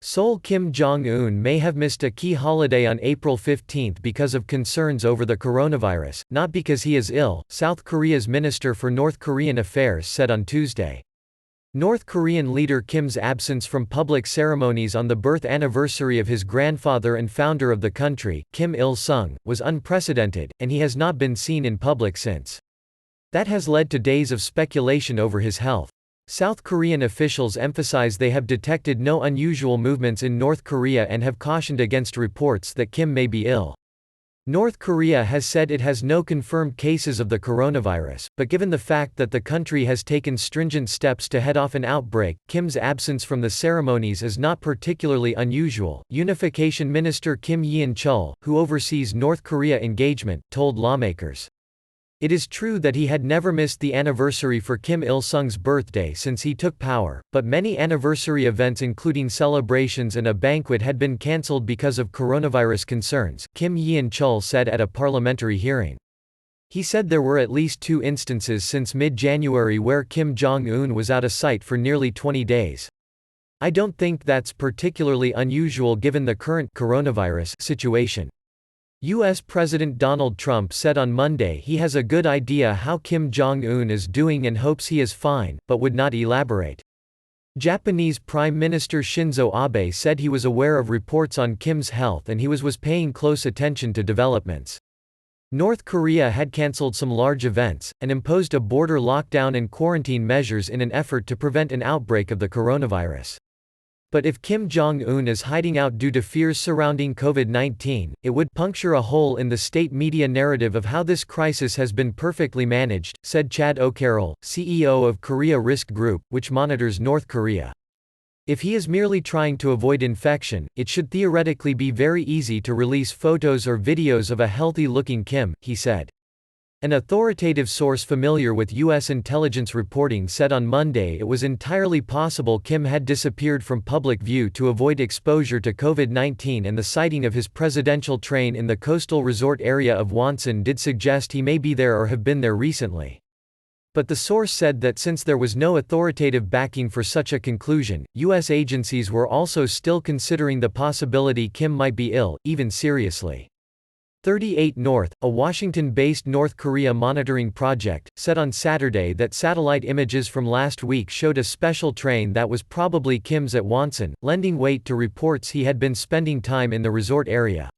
Seoul Kim Jong-un may have missed a key holiday on April 15 because of concerns over the coronavirus, not because he is ill, South Korea's Minister for North Korean Affairs said on Tuesday. North Korean leader Kim's absence from public ceremonies on the birth anniversary of his grandfather and founder of the country, Kim Il-sung, was unprecedented, and he has not been seen in public since. That has led to days of speculation over his health. South Korean officials emphasize they have detected no unusual movements in North Korea and have cautioned against reports that Kim may be ill. North Korea has said it has no confirmed cases of the coronavirus, but given the fact that the country has taken stringent steps to head off an outbreak, Kim's absence from the ceremonies is not particularly unusual, Unification Minister Kim Yeon-chul, who oversees North Korea engagement, told lawmakers. It is true that he had never missed the anniversary for Kim Il-sung's birthday since he took power, but many anniversary events including celebrations and a banquet had been cancelled because of coronavirus concerns, Kim Yeon-chul said at a parliamentary hearing. He said there were at least 2 instances since mid-January where Kim Jong-un was out of sight for nearly 20 days. I don't think that's particularly unusual given the current coronavirus situation. U.S. President Donald Trump said on Monday he has a good idea how Kim Jong-un is doing and hopes he is fine, but would not elaborate. Japanese Prime Minister Shinzo Abe said he was aware of reports on Kim's health and he was paying close attention to developments. North Korea had cancelled some large events, and imposed a border lockdown and quarantine measures in an effort to prevent an outbreak of the coronavirus. But if Kim Jong-un is hiding out due to fears surrounding COVID-19, it would puncture a hole in the state media narrative of how this crisis has been perfectly managed, said Chad O'Carroll, CEO of Korea Risk Group, which monitors North Korea. If he is merely trying to avoid infection, it should theoretically be very easy to release photos or videos of a healthy-looking Kim, he said. An authoritative source familiar with U.S. intelligence reporting said on Monday it was entirely possible Kim had disappeared from public view to avoid exposure to COVID-19, and the sighting of his presidential train in the coastal resort area of Wonsan did suggest he may be there or have been there recently. But the source said that since there was no authoritative backing for such a conclusion, U.S. agencies were also still considering the possibility Kim might be ill, even seriously. 38 North, a Washington-based North Korea monitoring project, said on Saturday that satellite images from last week showed a special train that was probably Kim's at Wonsan, lending weight to reports he had been spending time in the resort area.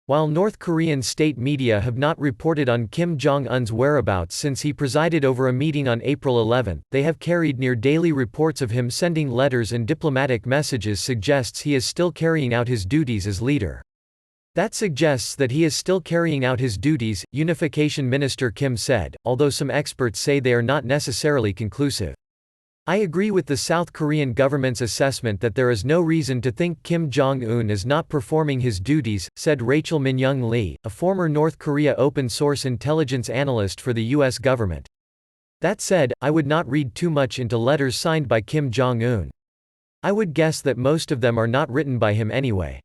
While North Korean state media have not reported on Kim Jong-un's whereabouts since he presided over a meeting on April 11, they have carried near daily reports of him sending letters and diplomatic messages suggests he is still carrying out his duties as leader. That suggests that he is still carrying out his duties, Unification Minister Kim said, although some experts say they are not necessarily conclusive. I agree with the South Korean government's assessment that there is no reason to think Kim Jong-un is not performing his duties, said Rachel Min-young Lee, a former North Korea open-source intelligence analyst for the U.S. government. That said, I would not read too much into letters signed by Kim Jong-un. I would guess that most of them are not written by him anyway.